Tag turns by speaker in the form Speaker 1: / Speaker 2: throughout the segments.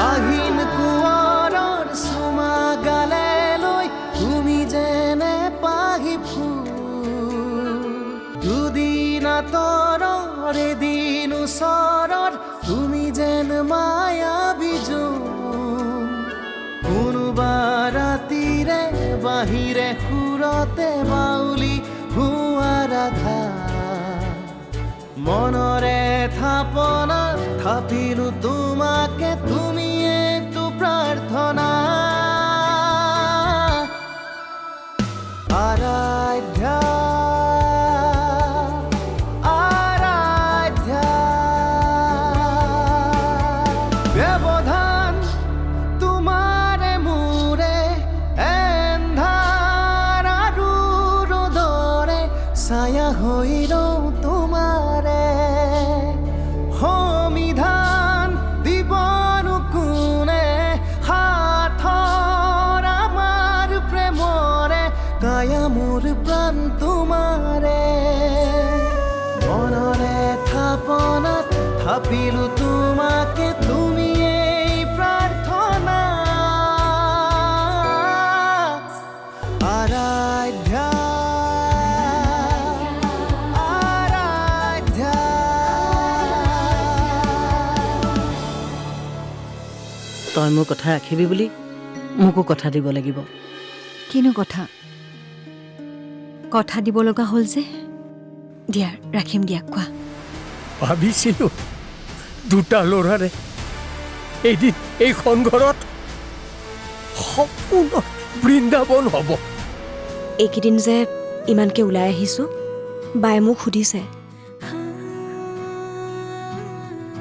Speaker 1: আহিন কুঁৱৰৰ চুমা গালে লৈ তুমি যেনে পাহি ফুল দুদিন আঁতৰৰ এদিন ওচৰত তুমি যেন মায়াবী জোন কোনোবা ৰাতিৰে বাহিৰে সুৰতে বাউলি হোৱা ৰাধা মনৰে থাপনা থাপিলো তোমাকে তুমি এইটো প্ৰাৰ্থনা আৰাধ্যা আৰাধ্যা ব্যৱধান তোমাৰে মোৰে এন্ধাৰ আৰু ৰ'দৰে ছায়া হৈ ৰওঁ তোমাৰে সমিধান দিবনো কোনে হাতৰ আমাৰ প্ৰেমৰে কায়া মোৰ প্ৰাণ তোমাৰে মনৰে থাপনাত থাপিলো তোমাকে তুমি এই প্ৰাৰ্থনা আৰাধ্যা আৰাধ্যা
Speaker 2: তই মোৰ কথা ৰাখিবি বুলি মোকো কথা দিব লাগিব
Speaker 3: কিনো কথা কথা দিব লগা হ'ল যে দিয়া ৰাখিম দিয়া কোৱা
Speaker 4: ভাবিছিলো দুটা ল'ৰাৰে এদিন এইখন ঘৰত সম্পূৰ্ণ বৃন্দাবন হ'ব
Speaker 3: এইকেইদিন যে ইমানকে ওলাই আহিছোঁ বায়ে মোক সুধিছে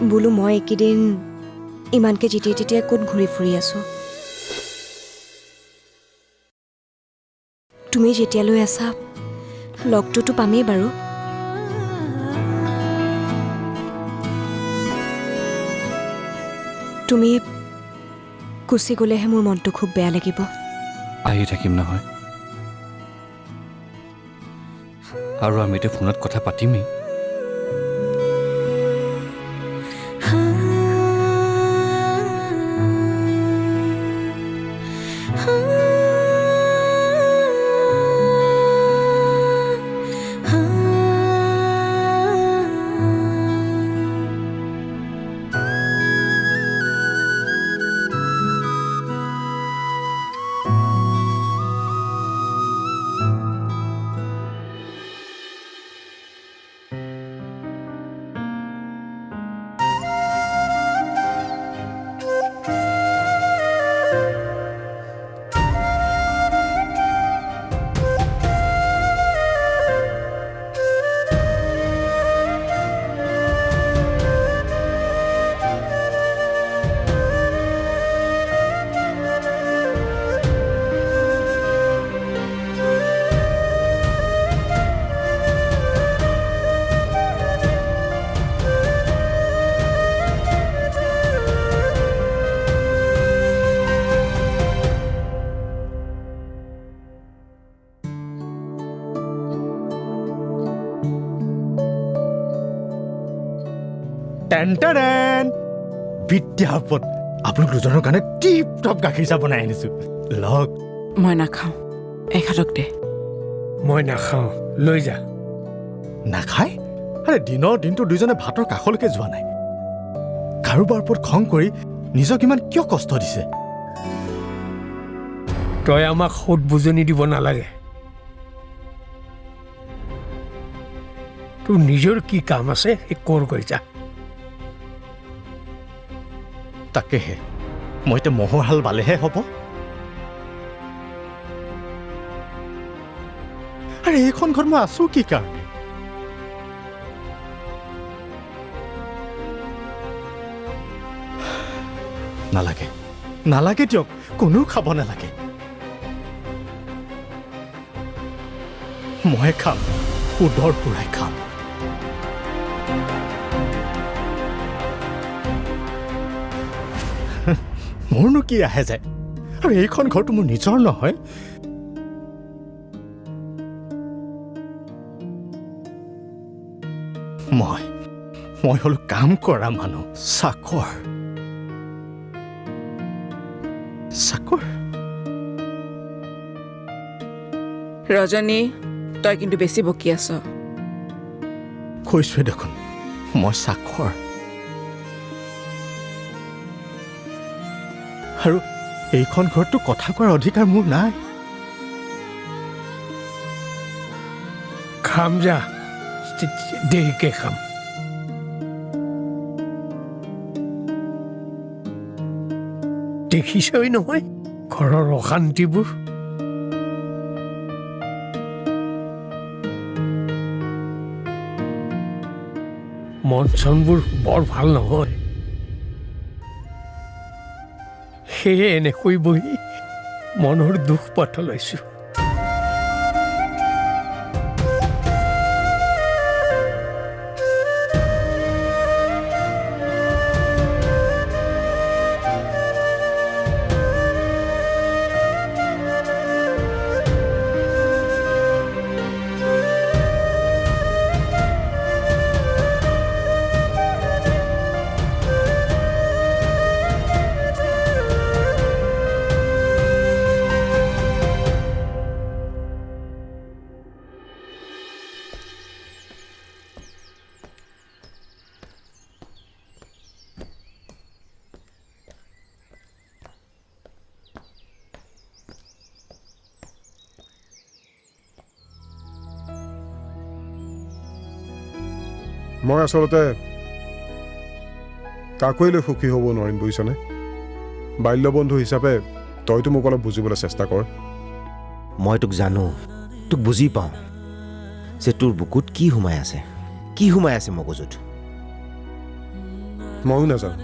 Speaker 3: বোলো মই এইকেইদিন ইমানকে যেতিয়াই তেতিয়াই ক'ত ঘূৰি ফুৰি আছোঁ তুমি যেতিয়ালৈ আছা লগটোতো পামেই বাৰু তুমি গুচি গ'লেহে মোৰ মনটো খুব বেয়া লাগিব
Speaker 5: আহি থাকিম নহয় আৰু আমি এতিয়া ফোনত কথা পাতিমেই
Speaker 4: টেন বিদ্যাপদ আপোনাক দুজনৰ কাৰণে টিপ টপ গাখীৰ চাহ বনাই আনিছো লগ
Speaker 6: মই নাখাওঁ এখেতক দে
Speaker 4: মই নাখাওঁ লৈ যা নাখায় আৰে দিনৰ দিনটো দুইজনে ভাতৰ কাষলৈকে যোৱা নাই কাৰোবাৰ ওপৰত খং কৰি নিজক ইমান কিয় কষ্ট দিছে তই আমাক সুদ বুজনি দিব নালাগে তোৰ নিজৰ কি কাম আছে সেই কৰ গৈ যা তাকেহে মই এতিয়া মহৰ হাল বালেহে হ'ব আৰে এইখন ঘৰত মই আছো কি কাৰণে নালাগে নালাগে দিয়ক কোনেও খাব নালাগে মই খাম সুদৰ পুৰাই খাম মোৰনো কি আহে যায় আৰু এইখন ঘৰটো মোৰ নিজৰ নহয় মই হলো কাম কৰা মানুহ চাকৰ
Speaker 6: ৰজনী তই কিন্তু বেছি বকি আছ
Speaker 4: কৈছোৱে দেখোন মই চাকৰ আৰু এইখন ঘৰতো কথা কোৱাৰ অধিকাৰ মোৰ নাই
Speaker 7: খাম যা দেৰিকে খাম দেখিছই নহয় ঘৰৰ অশান্তিবোৰ মন চনবোৰ বৰ ভাল নহয় সেয়ে এনেকৈ বহি মনৰ দুখ পাতলাইছো
Speaker 8: মই আচলতে কাকোৱে লৈ সুখী হ'ব নোৱাৰিম বুজিছনে বাল্যবন্ধু হিচাপে তইতো মোক অলপ বুজিবলৈ চেষ্টা কৰ
Speaker 9: মই তোক জানো তোক বুজি পাওঁ যে তোৰ বুকুত কি সোমাই আছে মগজুত
Speaker 8: ময়ো নাজানো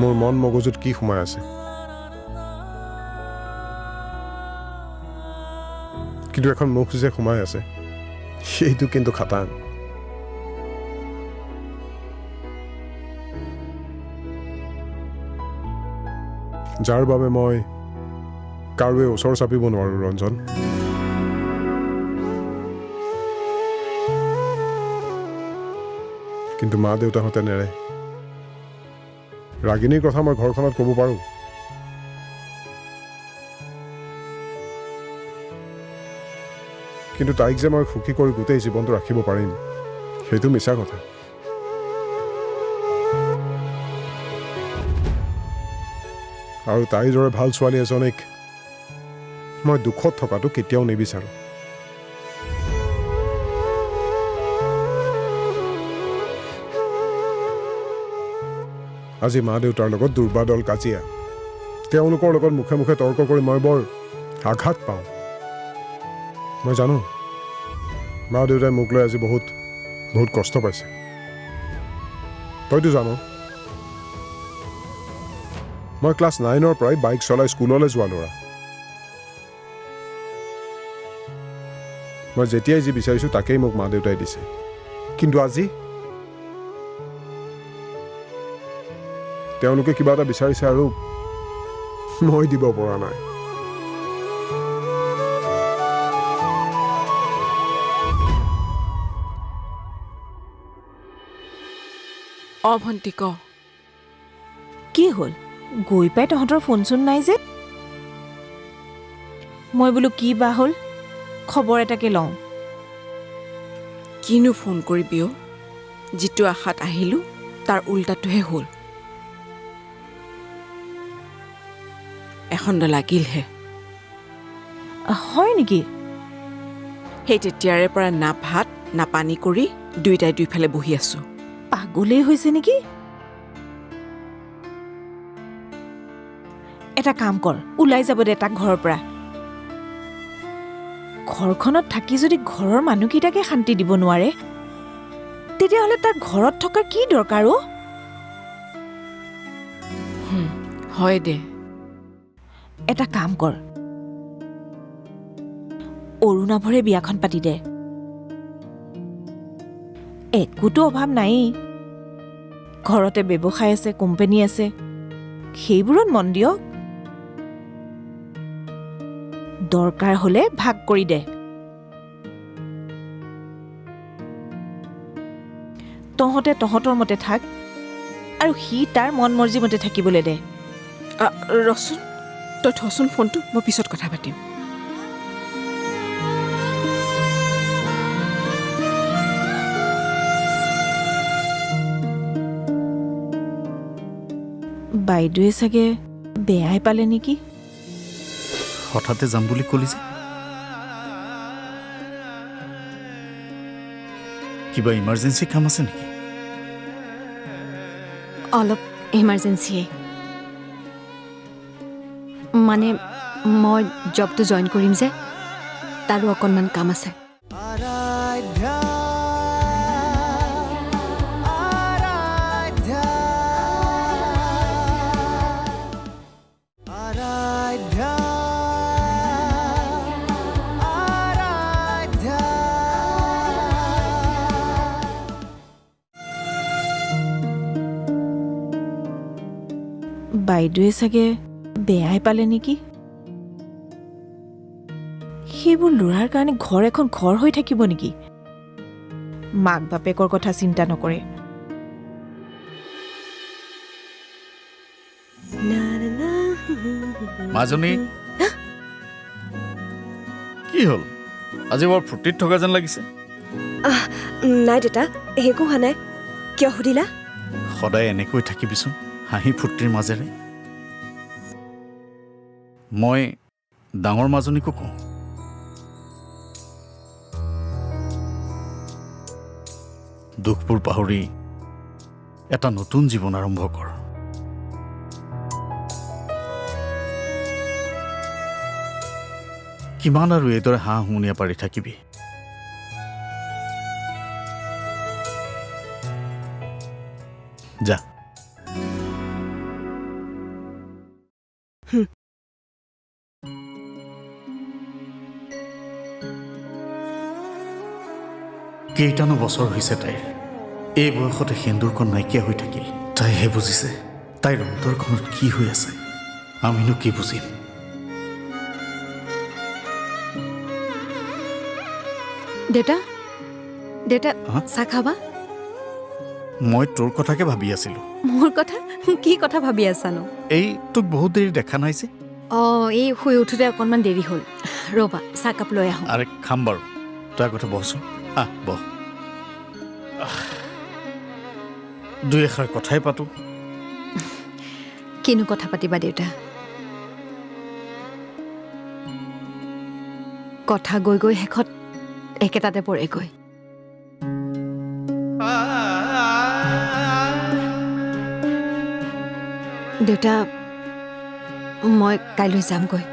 Speaker 8: মোৰ মন মগজুত কি সোমাই আছে কিন্তু এখন মুখ যে সোমাই আছে সেইটো কিন্তু খাটাং যাৰ বাবে মই কাৰোৱে ওচৰ চাপিব নোৱাৰো ৰঞ্জন কিন্তু মা দেউতাহঁতে নেৰে ৰাগিনীৰ কথা মই ঘৰখনত ক'ব পাৰোঁ কিন্তু তাইক যে মই সুখী কৰি গোটেই জীৱনটো ৰাখিব পাৰিম সেইটো মিছা কথা আৰু তাইৰ দৰে ভাল ছোৱালী এজনীক মই দুখত থকাটো কেতিয়াও নিবিচাৰোঁ আজি মা দেউতাৰ লগত দুৰ্বাদল কাজিয়া তেওঁলোকৰ লগত মুখে মুখে তৰ্ক কৰি মই বৰ আঘাত পাওঁ মই জানো মা দেউতাই মোক লৈ আজি বহুত কষ্ট পাইছে তইতো জানো মই ক্লাছ 9ৰ পৰাই বাইক চলাই স্কুললৈ যোৱা ল'ৰা মই যেতিয়াই যি বিচাৰিছোঁ তাকেই মোক মা দেউতাই দিছে কিন্তু আজি তেওঁলোকে কিবা এটা বিচাৰিছে আৰু মই দিব পৰা নাই
Speaker 6: ভণ্টি ক
Speaker 3: কি হ'ল গৈ পাই তহঁতৰ ফোন চোন নাই যে মই বোলো কি বা হ'ল খবৰ এটাকে লওঁ
Speaker 6: কিনো ফোন কৰিবি অ যিটো আশাত আহিলো তাৰ উল্টাটোহে হ'ল এখন লাগিলহে
Speaker 3: হয় নেকি
Speaker 6: সেই তেতিয়াৰে পৰা না ভাত না পানী কৰি দুইটাই দুইফালে বহি আছো
Speaker 3: পাগলেই হৈছে নেকি এটা কাম কৰ ওলাই যাব দে তাক ঘৰৰ পৰা ঘৰখনত থাকি যদি ঘৰৰ মানুহকেইটাকে শান্তি দিব নোৱাৰে তেতিয়াহ'লে তাৰ ঘৰত থকাৰ কি দৰকাৰ অ
Speaker 6: হয় দে
Speaker 3: এটা কাম কৰ অৰুণাভৰে বিয়াখন পাতি দে একোতো অভাৱ নাই ঘৰতে ব্যৱসায় আছে কোম্পানী আছে সেইবোৰত মন দিয়ক। দৰকাৰ হ'লে ভাগ কৰি দে। তহঁতে তহঁতৰ মতে থাক আৰু সি তাৰ মন মৰ্জি মতে থাকিবলৈ দে।
Speaker 6: ৰচোন, তই থচোন ফোনটো, মই পিছত কথা পাতিম।
Speaker 3: বাইদেৱে চাগে বেয়াই পালে নেকি?
Speaker 5: হঠাতে যাম বুলি ক'লি যে, কিবা ইমাৰ্জেঞ্চি কাম আছে নেকি?
Speaker 10: অলপ ইমাৰ্জেঞ্চিয়ে। মানে মই জবটো জইন কৰিম যে, তাৰো অকণমান কাম আছে।
Speaker 1: আৰাধ্যা আৰাধ্যা আৰাধ্যা আৰাধ্যা
Speaker 3: বাইদেৱে চাগে বেয়াই পালে নেকি? সেইবোৰ ল'ৰাৰ কাৰণে ঘৰ এখন ঘৰ হৈ থাকিব নেকি? মাক বাপেকৰ কথা চিন্তা নকৰে।
Speaker 5: মাজনী, কি হ'ল? আজি বৰ ফূৰ্তিত থকা যেন লাগিছে।
Speaker 10: নাই দেউতা, একো হোৱা নাই। কিয় সুধিলা?
Speaker 5: সদায় এনেকৈ থাকিবিচোন, হাঁহি ফূৰ্তিৰ মাজেৰে। মই ডাঙৰ মাজনীকো কওঁ, দুখবোৰ পাহৰি এটা নতুন জীৱন আৰম্ভ কৰ। কিমান আৰু এইদৰে হাঁহ হুমুনিয়া পাৰি থাকিবি? যা। কেইটানো বছৰ হৈছে তাইৰ। এই বয়সতে সেন্দুৰখন নাইকিয়া হৈ থাকিল। তাইহে বুজিছে তাইৰ অন্তৰখনত কি হৈ আছে, আমিনো কি বুজিম?
Speaker 10: দেউতা, দেউতা, চাহ খাবা?
Speaker 5: মই তোৰ কথাকে ভাবি আছিলো।
Speaker 10: মোৰ কথা? কি কথা ভাবি আছানো?
Speaker 5: এই তোক বহুত দেৰি দেখা নাই যে।
Speaker 10: এই শুই উঠোতে অকণমান দেৰি হ'ল। ৰ'বা, চাহকাপ লৈ আহোঁ।
Speaker 5: আৰে খাম বাৰু, তই আগতে বহচোন। বহ। দুই এষাৰ কথাই পাতো।
Speaker 10: কিনো কথা পাতিবা দেউতা? কথা গৈ গৈ শেষত একেটাতে পৰেগৈ। দেউতা, মই কাইলৈ যামগৈ।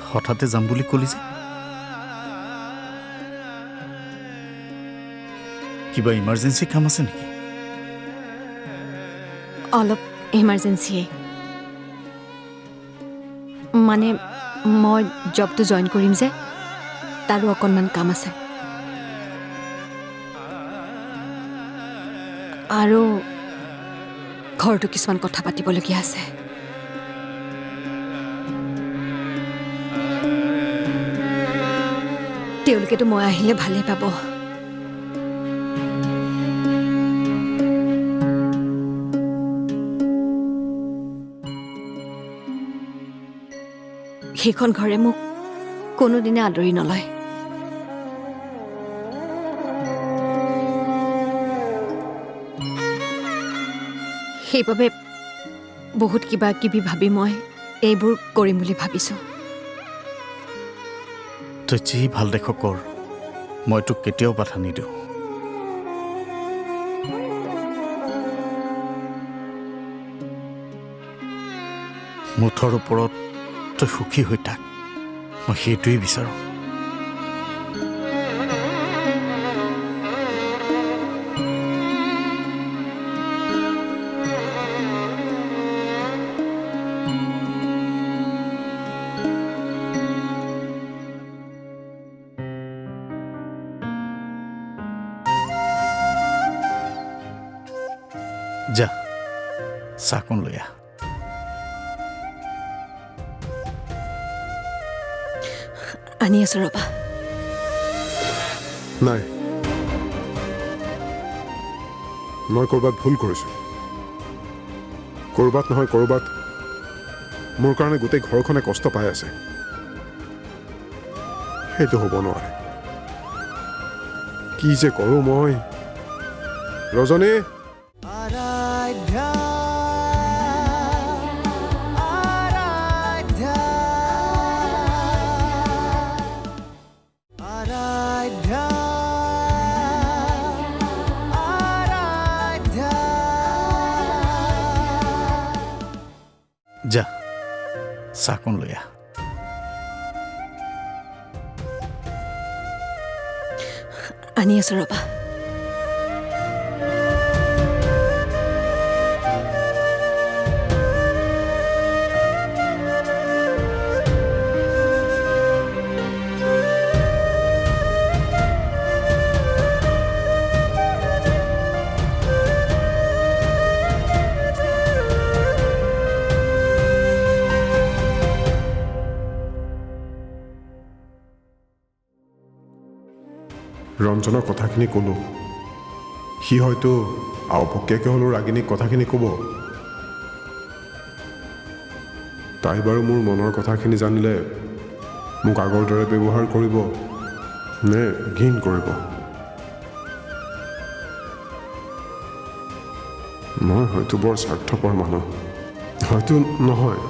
Speaker 5: হঠাতে যাম বুলি ক'লি যে, কিবা ইমাৰ্জেঞ্চি কাম আছে নেকি?
Speaker 10: অলপ ইমাৰ্জেঞ্চিয়ে। মানে মই জবটো জইন কৰিম যে, তাৰো অকণমান কাম আছে। আৰু ঘৰতো কিছুমান কথা পাতিবলগীয়া আছে। তেওঁলোকেতো মই আহিলে ভালেই পাব। সেইখন ঘৰে মোক কোনোদিনে আদৰি নলয়। সেইবাবে বহুত কিবা কিবি ভাবি মই এইবোৰ কৰিম বুলি ভাবিছোঁ।
Speaker 5: তই যি ভাল দেখ কৰ, মই তোক কেতিয়াও বাধা নিদিওঁ। মুঠৰ ওপৰত তই সুখী হৈ থাক, মই সেইটোৱেই বিচাৰোঁ। যা চাহকণ লৈ আহ।
Speaker 2: আনি আছো ৰ'বা।
Speaker 8: নাই, মই ক'ৰবাত ভুল কৰিছোঁ। ক'ৰবাত নহয় ক'ৰবাত মোৰ কাৰণে গোটেই ঘৰখনে কষ্ট পাই আছে। সেইটো হ'ব নোৱাৰে। কি যে কৰোঁ মই। ৰজনী,
Speaker 1: আৰাধ্যা আৰাধ্যা আৰাধ্যা আৰাধ্যা
Speaker 5: যা চাহকণ লৈ আহ।
Speaker 2: আনি আছো ৰ'বা।
Speaker 8: ৰঞ্জনৰ কথাখিনি ক'লোঁ। সি হয়তো আওপকীয়াকৈ হ'লেও ৰাগিনীক কথাখিনি ক'ব। তাই বাৰু মোৰ মনৰ কথাখিনি জানিলে মোক আগৰ দৰে ব্যৱহাৰ কৰিব নে ঘিণ কৰিব? মই হয়তো বৰ স্বাৰ্থপৰ মানুহ, হয়তো নহয়।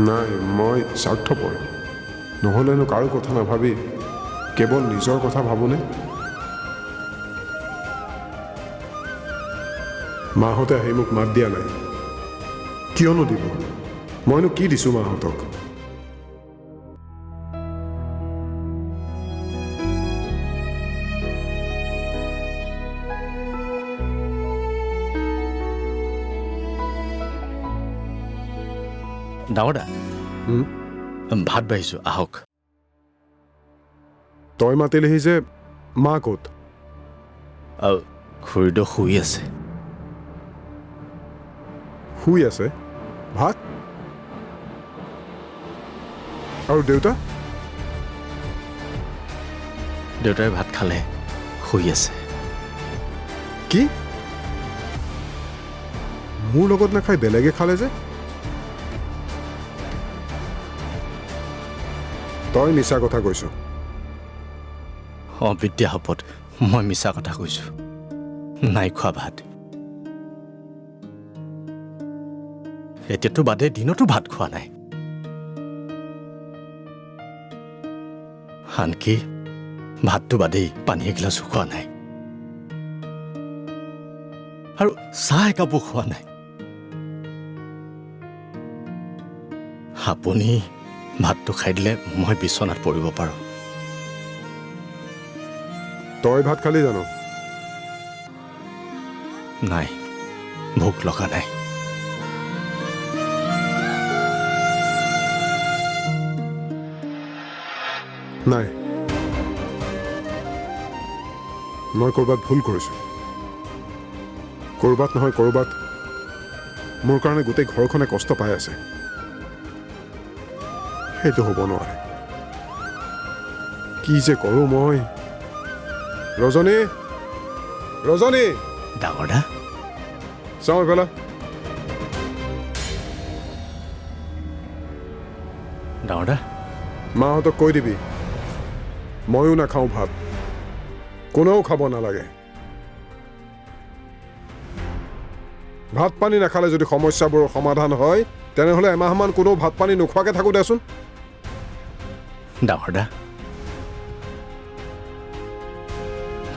Speaker 8: নাই, মই স্বাৰ্থপৰ। নহ'লেনো কাৰো কথা নাভাবি কেৱল নিজৰ কথা ভাবোনে? মাহঁতে আহি মোক মাত দিয়া নাই। কিয়নো দিব? মইনো কি দিছোঁ মাহঁতক?
Speaker 5: ডাঙৰ দা, ভাত বাঢ়িছোঁ, আহক।
Speaker 8: তই মাতিলেহি যে, মা ক'ত?
Speaker 5: খুৰীদেউ শুই আছে।
Speaker 8: শুই আছে? ভাত? আৰু দেউতা?
Speaker 5: দেউতাই ভাত খালে, শুই আছে।
Speaker 8: কি? মোৰ লগত নাখাই বেলেগে খালে যে? তই মিছা কথা কৈছ।
Speaker 5: বিদ্যাশপত মই মিছা কথা কৈছোঁ। নাই খোৱা ভাত। এতিয়াতো বাদে দিনতো ভাত খোৱা নাই। আনকি ভাতটো বাদেই পানী এগিলাচো খোৱা নাই, আৰু চাহ একাপো খোৱা নাই। আপুনি ভাতটো খাই দিলে মই বিচনাত পৰিব পাৰোঁ।
Speaker 8: তই ভাত খালি জানো?
Speaker 5: নাই, ভোক লগা নাই।
Speaker 8: নাই, মই ক'ৰবাত ভুল কৰিছোঁ। ক'ৰবাত নহয় ক'ৰবাত মোৰ কাৰণে গোটেই ঘৰখনে কষ্ট পাই আছে। সেইটো হ'ব নোৱাৰে। কি যে কৰোঁ মই। ৰজনী, ৰজনী!
Speaker 5: ডাঙৰ দা,
Speaker 8: চাওঁ এইফালে।
Speaker 5: ডাঙৰ দা,
Speaker 8: মাহঁতক কৈ দিবি ময়ো নাখাওঁ ভাত, কোনেও খাব নালাগে। ভাত পানী নাখালে যদি সমস্যাবোৰৰ সমাধান হয়, তেনেহ'লে এমাহমান কোনেও ভাত পানী নোখোৱাকৈ থাকোঁ দেচোন।
Speaker 5: ডাঙৰ দা,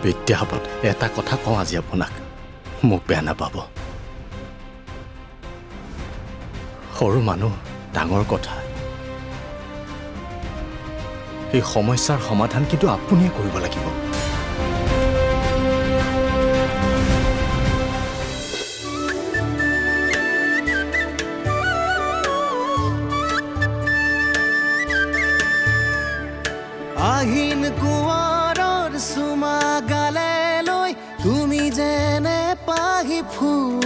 Speaker 5: বিদ্যাশপত এটা কথা কওঁ আজি আপোনাক, মোক বেয়া নাপাব। সৰু মানুহ, ডাঙৰ কথা। এই সমস্যাৰ সমাধান কিন্তু আপুনিয়ে কৰিব লাগিব।
Speaker 1: আহিন কুঁৱৰৰ চুমা গালে লৈ তুমি যেনে পাহি ফুল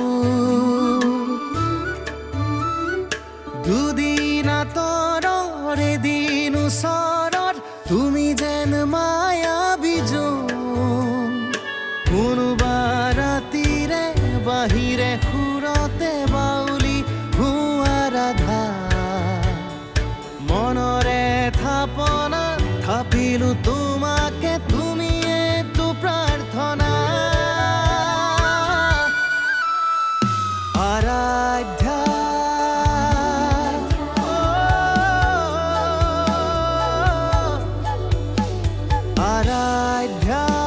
Speaker 1: দুদিন আঁতৰৰ এদিন ওচৰত তুমি যেন মায়াবী জোন কোনোবা ৰাতিৰে বাহিৰে সুৰতে বাউলি হোৱা ৰাধা মনৰে থাপনা থাপিলো তোমাকে তুমি এইটো প্ৰাৰ্থনা আৰাধ্যা আৰাধ্যা